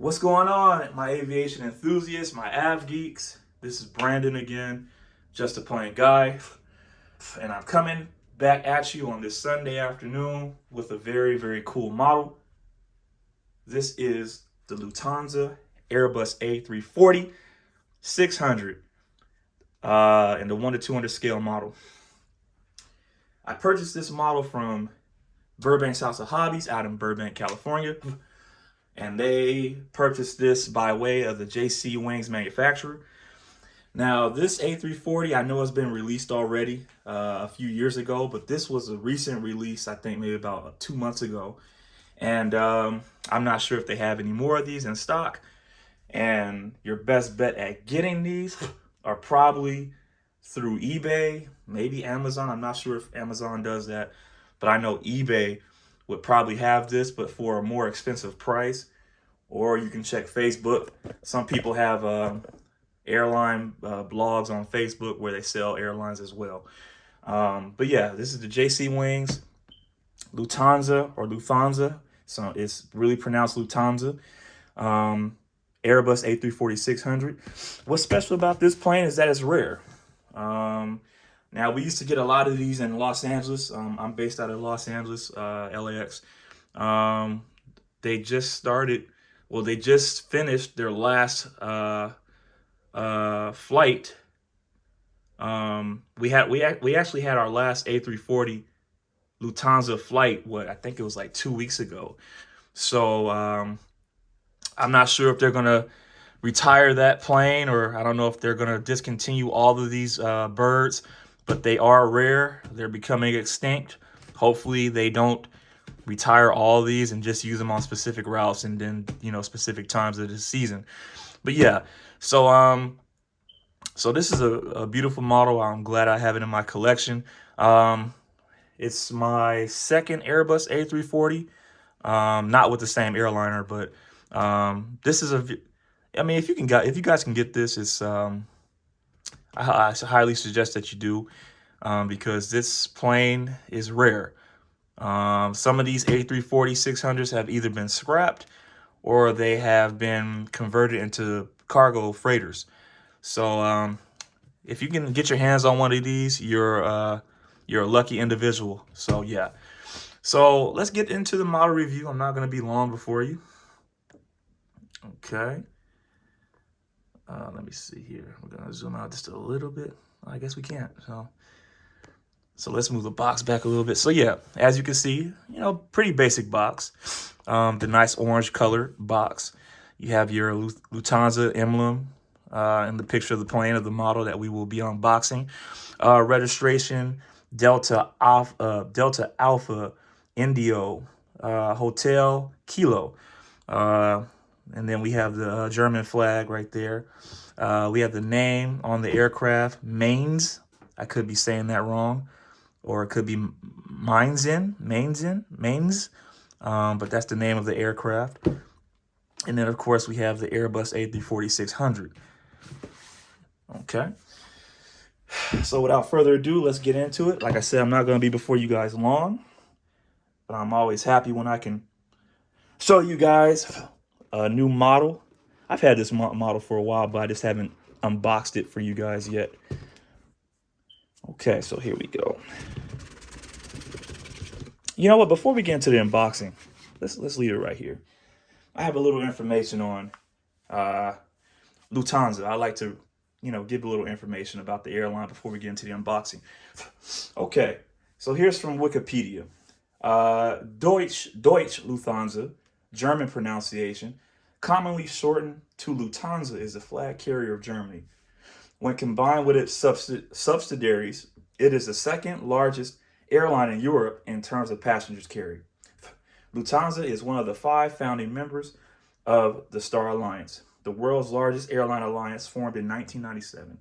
What's going on, my aviation enthusiasts, my av geeks? This is Brandon again, just a plain guy, and I'm coming back at you on this Sunday afternoon with a very, very cool model. This is the Lufthansa Airbus A340-600 in the 1 to 200 scale model. I purchased this model from Burbank House of Hobbies out in Burbank, California. And they purchased this by way of the JC Wings manufacturer. Now, this A340, I know it's been released already a few years ago, but this was a recent release, I think maybe about 2 months ago. And I'm not sure if they have any more of these in stock. And your best bet at getting these are probably through eBay, maybe Amazon. I'm not sure if Amazon does that, but I know eBay would probably have this, but for a more expensive price. Or you can check Facebook. Some people have airline blogs on Facebook where they sell airlines as well. But yeah, this is the JC Wings Lufthansa. So it's really pronounced Lufthansa. Airbus A340-600. What's special about this plane is that it's rare. Now, we used to get a lot of these in Los Angeles. I'm based out of Los Angeles, LAX. They just finished their last flight. We actually had our last A340 Lufthansa flight. I think it was like 2 weeks ago. So I'm not sure if they're gonna retire that plane, or I don't know if they're gonna discontinue all of these birds. But they are rare. They're becoming extinct. Hopefully they don't retire all these and just use them on specific routes and then, specific times of the season. But yeah, so this is a beautiful model. I'm glad I have it in my collection. It's my second Airbus A340, not with the same airliner, but this is if you guys can get this, it's I highly suggest that you do, because this plane is rare. Some of these A340-600s have either been scrapped or they have been converted into cargo freighters. So if you can get your hands on one of these, you're a lucky individual. So yeah. So let's get into the model review. I'm not going to be long before you. Okay. Let me see here. We're going to zoom out just a little bit. I guess we can't. So let's move the box back a little bit. So yeah, as you can see, pretty basic box. The nice orange color box. You have your Lufthansa emblem in the picture of the plane of the model that we will be unboxing. Registration Delta Alpha Indio Hotel Kilo. And then we have the German flag right there. We have the name on the aircraft, Mainz. I could be saying that wrong. Or it could be Mainz. But that's the name of the aircraft. And then, of course, we have the Airbus A340-600. Okay. So without further ado, let's get into it. Like I said, I'm not going to be before you guys long. But I'm always happy when I can show you guys a new model. I've had this model for a while, but I just haven't unboxed it for you guys yet. Okay, so here we go. You know what? Before we get into the unboxing, let's leave it right here. I have a little information on Lufthansa. I like to, give a little information about the airline before we get into the unboxing. Okay, so here's from Wikipedia. Deutsch Lufthansa, German pronunciation, commonly shortened to Lufthansa, is the flag carrier of Germany. When combined with its subsidiaries, it is the second largest airline in Europe in terms of passengers carried. Lufthansa is one of the 5 founding members of the Star Alliance, the world's largest airline alliance formed in 1997.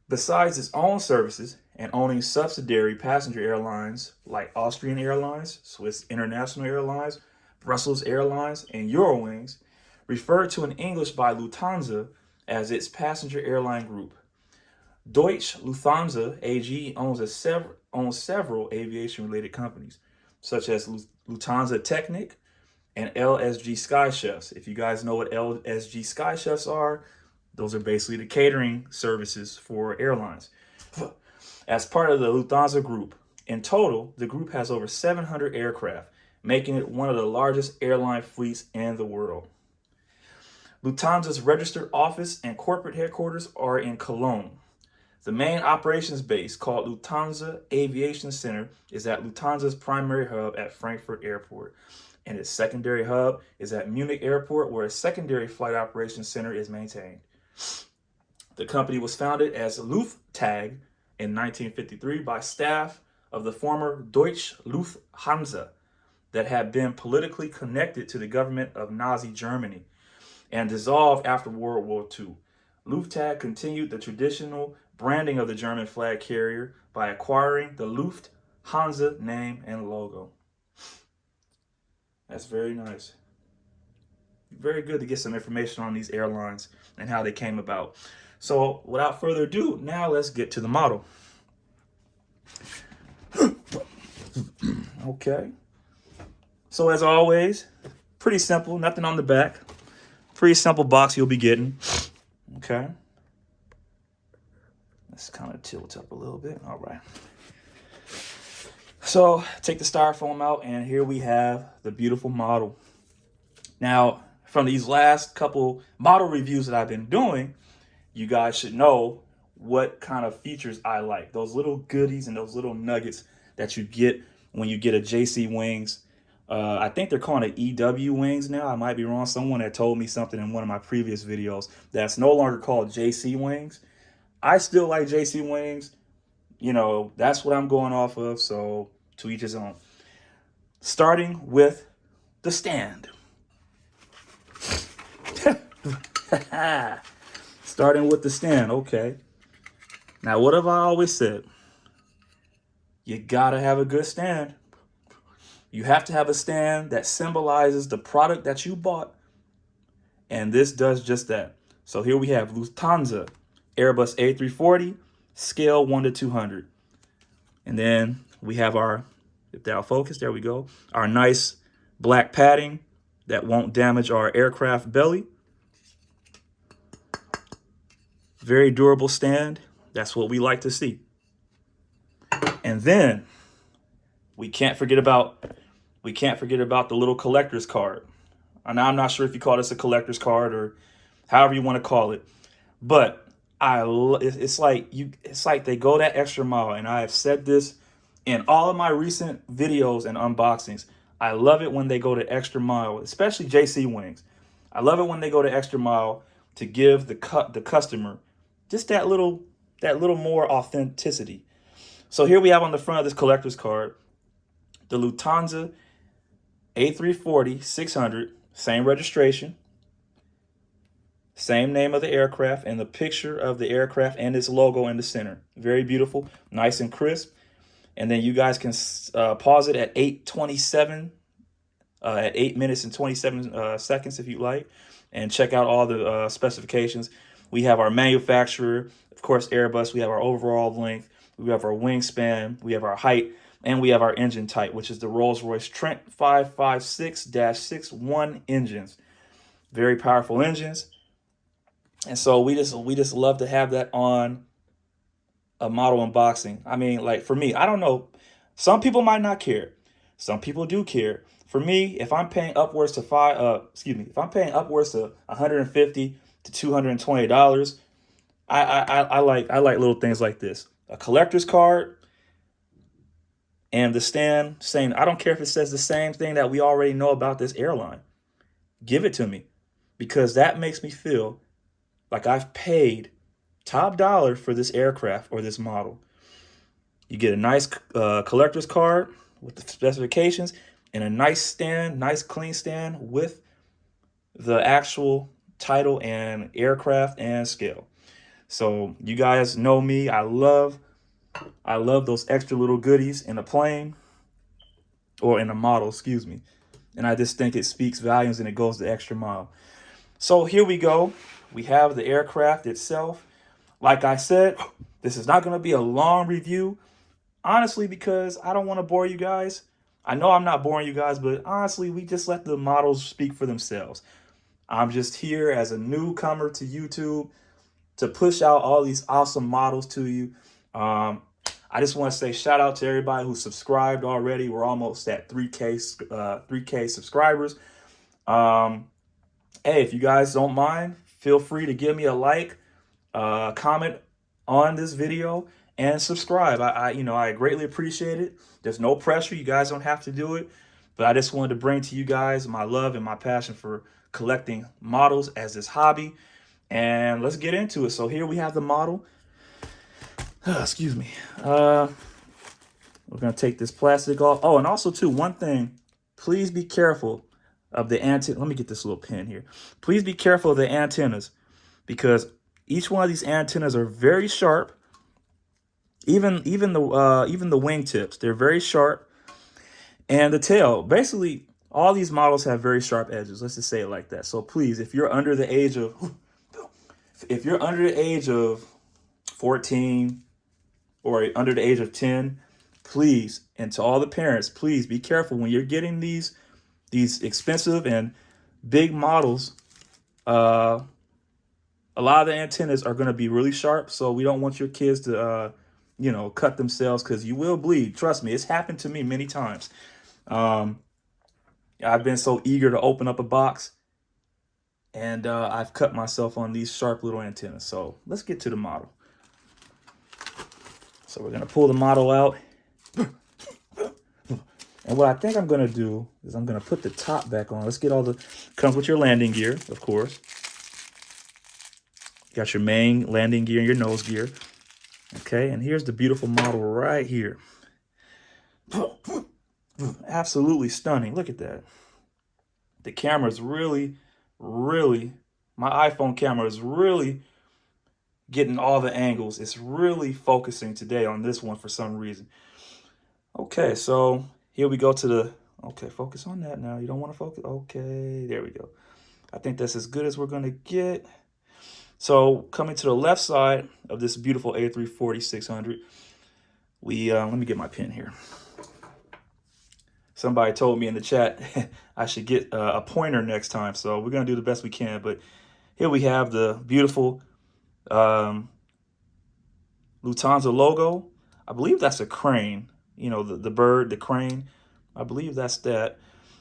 Besides its own services and owning subsidiary passenger airlines like Austrian Airlines, Swiss International Airlines, Brussels Airlines, and Eurowings, referred to in English by Lufthansa as its passenger airline group. Deutsche Lufthansa AG owns several aviation-related companies, such as Lufthansa Technik and LSG Sky Chefs. If you guys know what LSG Sky Chefs are, those are basically the catering services for airlines. As part of the Lufthansa Group, in total, the group has over 700 aircraft, making it one of the largest airline fleets in the world. Lufthansa's registered office and corporate headquarters are in Cologne. The main operations base, called Lufthansa Aviation Center, is at Lufthansa's primary hub at Frankfurt Airport, and its secondary hub is at Munich Airport, where a secondary flight operations center is maintained. The company was founded as Lufttag in 1953 by staff of the former Deutsche Lufthansa that had been politically connected to the government of Nazi Germany and dissolved after World War II. Lufttag continued the traditional branding of the German flag carrier by acquiring the Lufthansa name and logo. That's very nice. Very good to get some information on these airlines and how they came about. So without further ado, now let's get to the model. Okay. So as always, pretty simple, nothing on the back. Pretty simple box you'll be getting. Okay. Let's kind of tilt up a little bit. All right. So take the styrofoam out, and here we have the beautiful model. Now, from these last couple model reviews that I've been doing, you guys should know what kind of features I like. Those little goodies and those little nuggets that you get when you get a JC Wings. I think they're calling it EW Wings now. I might be wrong. Someone had told me something in one of my previous videos that's no longer called JC Wings. I still like JC Wings. You know, that's what I'm going off of. So to each his own. Starting with the stand. Starting with the stand. Okay. Now, what have I always said? You gotta have a good stand. You have to have a stand that symbolizes the product that you bought. And this does just that. So here we have Lufthansa Airbus A340, scale 1 to 200. And then we have our, if that'll focus, there we go, our nice black padding that won't damage our aircraft belly. Very durable stand. That's what we like to see. And then we can't forget about the little collector's card. And I'm not sure if you call this a collector's card or however you want to call it, but it's like they go that extra mile. And I have said this in all of my recent videos and unboxings. I love it when they go the extra mile, especially JC Wings. I love it when they go the extra mile to give the customer just that little more authenticity. So here we have on the front of this collector's card the Lufthansa A340-600, same registration, same name of the aircraft, and the picture of the aircraft and its logo in the center. Very beautiful, nice and crisp. And then you guys can pause it at 8:27, at 8 minutes and 27 seconds if you like, and check out all the specifications. We have our manufacturer, of course, Airbus. We have our overall length. We have our wingspan. We have our height. And we have our engine type, which is the Rolls-Royce Trent 556-61 engines. Very powerful engines. And so we just love to have that on a model unboxing. I mean, like for me, I don't know. Some people might not care. Some people do care. For me, if I'm paying upwards to if I'm paying upwards to $150 to $220, I like little things like this. A collector's card. And the stand saying, I don't care if it says the same thing that we already know about this airline. Give it to me, because that makes me feel like I've paid top dollar for this aircraft or this model. You get a nice collector's card with the specifications and a nice stand, nice clean stand with the actual title and aircraft and scale. So you guys know me. I love those extra little goodies in a plane or in a model, excuse me. And I just think it speaks volumes and it goes the extra mile. So here we go. We have the aircraft itself. Like I said, this is not going to be a long review, honestly, because I don't want to bore you guys. I know I'm not boring you guys, but honestly, we just let the models speak for themselves. I'm just here as a newcomer to YouTube to push out all these awesome models to you. Um, I just want to say shout out to everybody who subscribed already. We're almost at 3K subscribers. Um, hey, if you guys don't mind, feel free to give me a like, comment on this video, and subscribe. I greatly appreciate it. There's no pressure. You guys don't have to do it. But I just wanted to bring to you guys my love and my passion for collecting models as this hobby. And let's get into it. So here we have the model. Excuse me. We're going to take this plastic off. Oh, and also, too, one thing. Please be careful of the antenna. Let me get this little pin here. Please be careful of the antennas because each one of these antennas are very sharp. Even the wingtips, they're very sharp. And the tail, basically, all these models have very sharp edges. Let's just say it like that. So please, if you're under the age of 14 or under the age of 10, please, and to all the parents, please be careful when you're getting these expensive and big models. A lot of the antennas are going to be really sharp, so we don't want your kids to cut themselves, because you will bleed. Trust me, it's happened to me many times. I've been so eager to open up a box, and I've cut myself on these sharp little antennas. So let's get to the model. So we're going to pull the model out. And what I think I'm going to do is I'm going to put the top back on. Let's get comes with your landing gear, of course. You got your main landing gear and your nose gear. Okay, and here's the beautiful model right here. Absolutely stunning. Look at that. The camera is really, my iPhone camera is really getting all the angles. It's really focusing today on this one for some reason. Okay, so here we go to okay, focus on that now. You don't want to focus. Okay, there we go. I think that's as good as we're going to get. So coming to the left side of this beautiful A340-600, let me get my pen here. Somebody told me in the chat I should get a pointer next time, so we're going to do the best we can. But here we have the beautiful Lufthansa logo. I believe that's a crane, the bird, the crane. I believe that's that.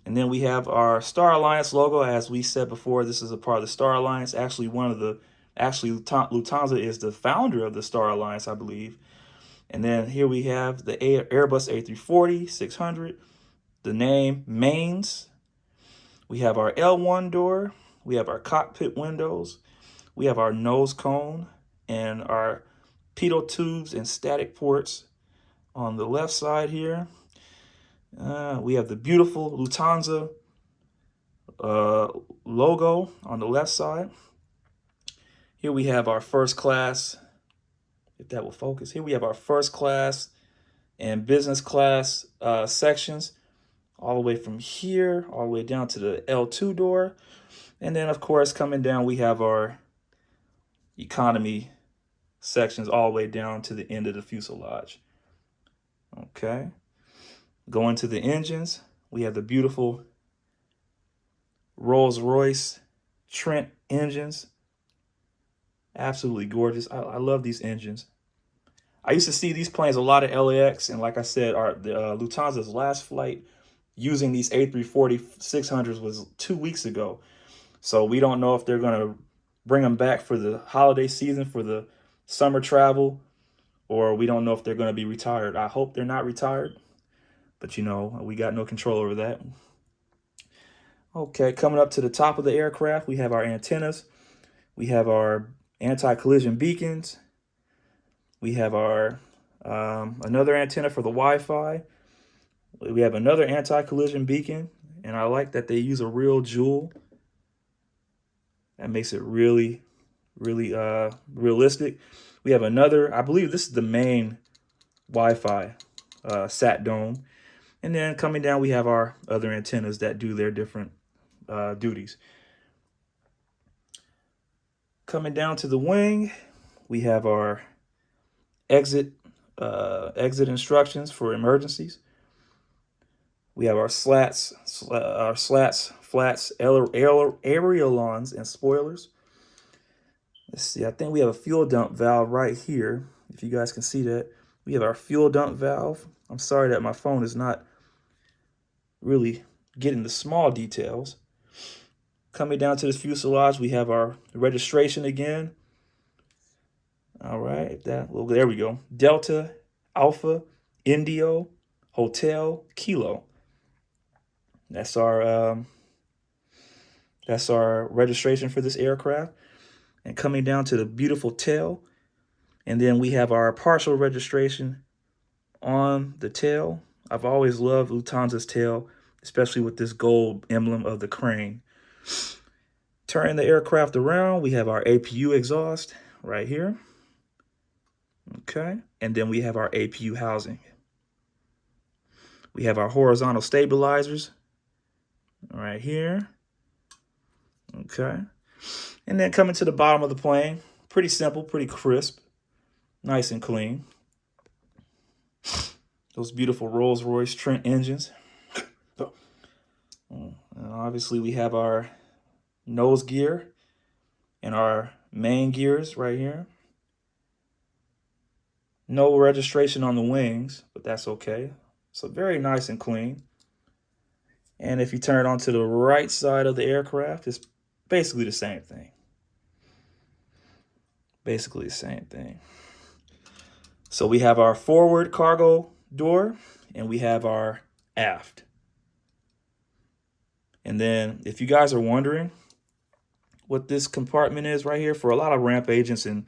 And then we have our Star Alliance logo. As we said before, this is a part of the Star Alliance. Actually, Lufthansa is the founder of the Star Alliance, I believe. And then here we have the Airbus A340-600. The name mains. We have our L1 door. We have our cockpit windows. We have our nose cone and our pitot tubes and static ports on the left side here. We have the beautiful Lufthansa logo on the left side. Here we have our first class, if that will focus. Here we have our first class and business class sections, all the way from here, all the way down to the L2 door. And then, of course, coming down, we have our economy sections all the way down to the end of the fuselage. Okay. Going to the engines, we have the beautiful Rolls-Royce Trent engines. Absolutely gorgeous. I love these engines. I used to see these planes a lot at LAX, and like I said, Lufthansa's last flight using these A340-600s was 2 weeks ago. So we don't know if they're going to bring them back for the holiday season, for the summer travel, or we don't know if they're going to be retired. I hope they're not retired, but we got no control over that. Okay, coming up to the top of the aircraft, we have our antennas. We have our anti-collision beacons. We have our another antenna for the Wi-Fi. We have another anti-collision beacon, and I like that they use a real jewel. That makes it really, realistic. We have another, I believe this is the main Wi-Fi sat dome. And then coming down, we have our other antennas that do their different duties. Coming down to the wing, we have our exit instructions for emergencies. We have our flats, ailerons, and spoilers. Let's see, I think we have a fuel dump valve right here. If you guys can see that. We have our fuel dump valve. I'm sorry that my phone is not really getting the small details. Coming down to this fuselage, we have our registration again. All right, well, there we go. Delta, Alpha, Indio, Hotel, Kilo. That's our registration for this aircraft. And coming down to the beautiful tail, and then we have our partial registration on the tail. I've always loved Lufthansa's tail, especially with this gold emblem of the crane. Turning the aircraft around, we have our APU exhaust right here. Okay, and then we have our APU housing. We have our horizontal stabilizers right here. Okay, and then coming to the bottom of the plane, pretty simple, pretty crisp, nice and clean. Those beautiful Rolls-Royce Trent engines. And obviously, we have our nose gear and our main gears right here. No registration on the wings, but that's okay. So very nice and clean. And if you turn it onto the right side of the aircraft, it's basically the same thing. Basically the same thing. So we have our forward cargo door and we have our aft. And then if you guys are wondering what this compartment is right here, for a lot of ramp agents and,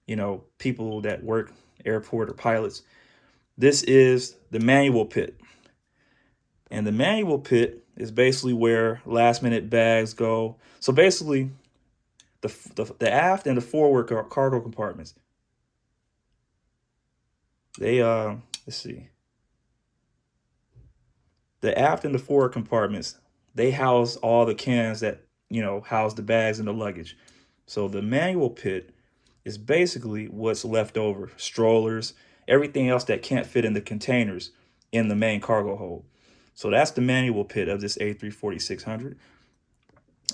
you know, people that work airport or pilots, this is the manual pit. And the manual pit is basically where last minute bags go. So basically the aft and the forward cargo compartments, they let's see, the aft and the forward compartments, they house all the cans that, you know, house the bags and the luggage. So the manual pit is basically what's left over, strollers, everything else that can't fit in the containers in the main cargo hold. So that's the manual pit of this A340-600.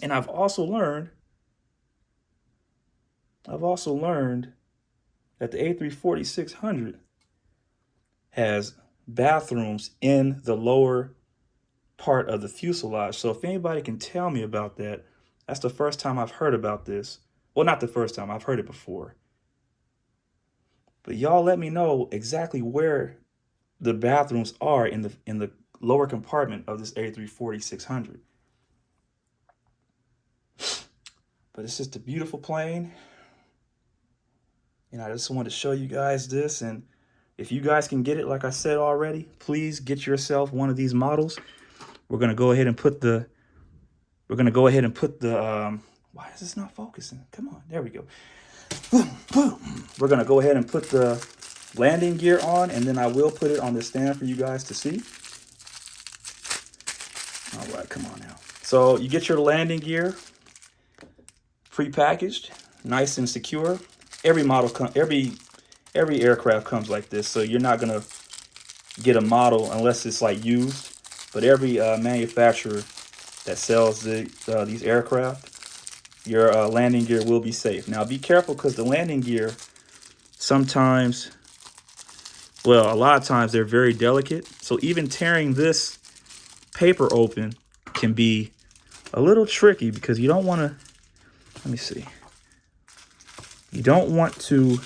And I've also learned that the A340-600 has bathrooms in the lower part of the fuselage. So if anybody can tell me about that, that's the first time I've heard about this. Well, not the first time, I've heard it before. But y'all let me know exactly where the bathrooms are in the lower compartment of this A340-600. But it's just a beautiful plane. And I just wanted to show you guys this. And if you guys can get it, like I said already, please get yourself one of these models. We're going to go ahead and put the, why is this not focusing? Come on, there we go. We're going to go ahead and put the landing gear on, and then I will put it on the stand for you guys to see. All right, come on now. So you get your landing gear pre-packaged, nice and secure. Every model, every aircraft comes like this, so you're not gonna get a model unless it's like used. But every manufacturer that sells these aircraft, your landing gear will be safe. Now be careful, because the landing gear sometimes, well, a lot of times they're very delicate. So even tearing this paper open can be a little tricky, because you don't want to, let me see. You don't want to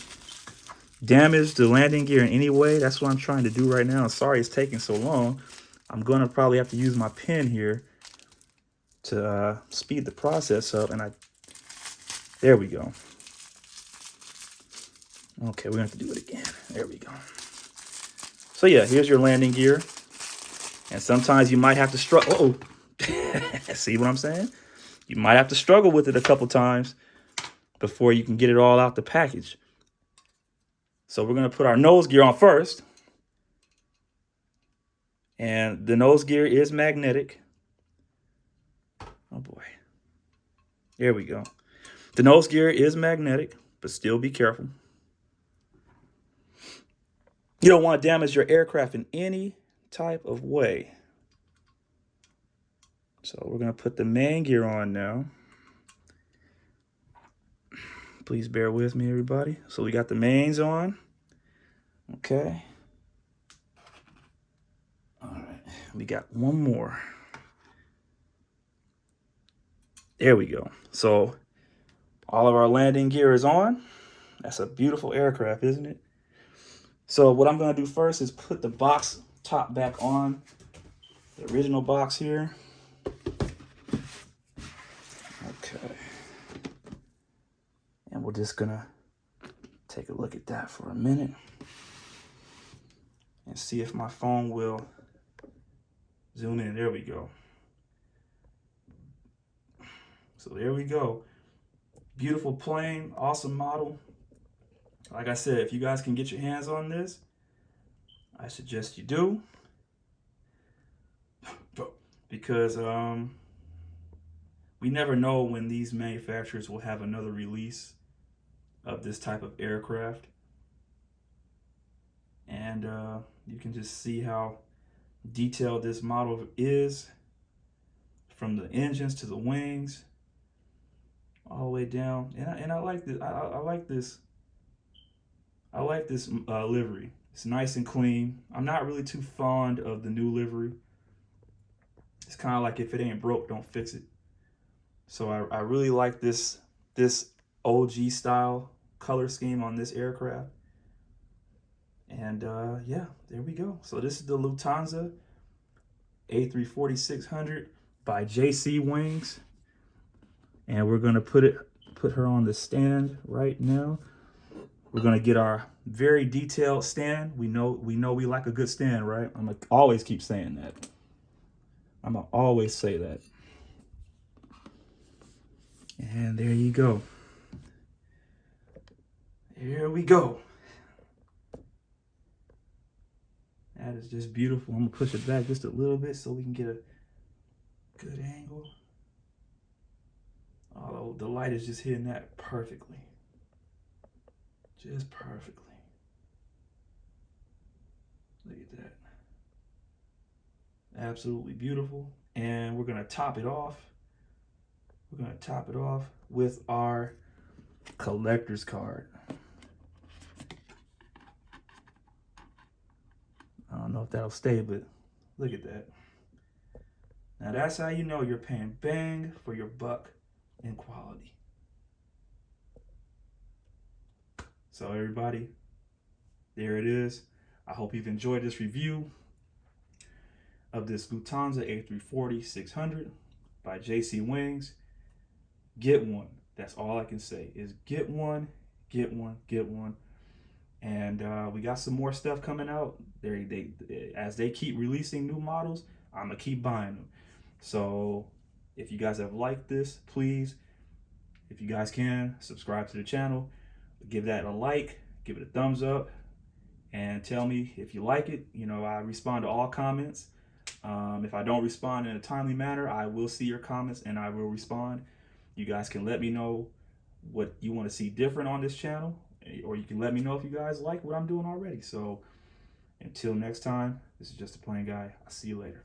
damage the landing gear in any way. That's what I'm trying to do right now. Sorry it's taking so long. I'm going to probably have to use my pen here to speed the process up. And there we go. Okay, we're going to have to do it again. There we go. So yeah, here's your landing gear. And sometimes you might have to struggle. See what I'm saying? You might have to struggle with it a couple times before you can get it all out the package. So we're going to put our nose gear on first. And the nose gear is magnetic. Oh boy. There we go. The nose gear is magnetic, but still be careful. You don't want to damage your aircraft in any type of way. So we're gonna put the main gear on now. Please bear with me, everybody. So we got the mains on. Okay. All right, we got one more. There we go. So all of our landing gear is on. That's a beautiful aircraft, isn't it? So what I'm gonna do first is put the box top back on, the original box here. Okay. And we're just gonna take a look at that for a minute and see if my phone will zoom in. There we go. So there we go. Beautiful plane, awesome model. Like I said, if you guys can get your hands on this, I suggest you do. Because we never know when these manufacturers will have another release of this type of aircraft. And you can just see how detailed this model is, from the engines to the wings, all the way down. And I like this. I like this. I like this livery. It's nice and clean. I'm not really too fond of the new livery. It's kind of like, if it ain't broke, don't fix it. So I really like this OG style color scheme on this aircraft. And yeah, there we go. So this is the Lufthansa A340-600 by JC Wings. And we're gonna put her on the stand right now. We're gonna get our very detailed stand. We know we like a good stand, right? I'm gonna always keep saying that. I'm gonna always say that. And there you go. Here we go. That is just beautiful. I'm gonna push it back just a little bit so we can get a good angle. Oh, the light is just hitting that perfectly. Just perfectly. Look at that. Absolutely beautiful. And we're gonna top it off. We're gonna top it off with our collector's card. I don't know if that'll stay, but look at that. Now that's how you know you're paying bang for your buck in quality. So everybody, there it is. I hope you've enjoyed this review of this Lufthansa A340-600 by JC Wings. Get one. That's all I can say is get one, get one, get one. And we got some more stuff coming out. As they keep releasing new models, I'm gonna keep buying them. So if you guys have liked this, please, if you guys can, subscribe to the channel, give that a like, give it a thumbs up, and tell me if you like it. You know, I respond to all comments. If I don't respond in a timely manner, I will see your comments and I will respond. You guys can let me know what you want to see different on this channel, or you can let me know if you guys like what I'm doing already. So until next time, this is Just a Plain Guy. I'll see you later.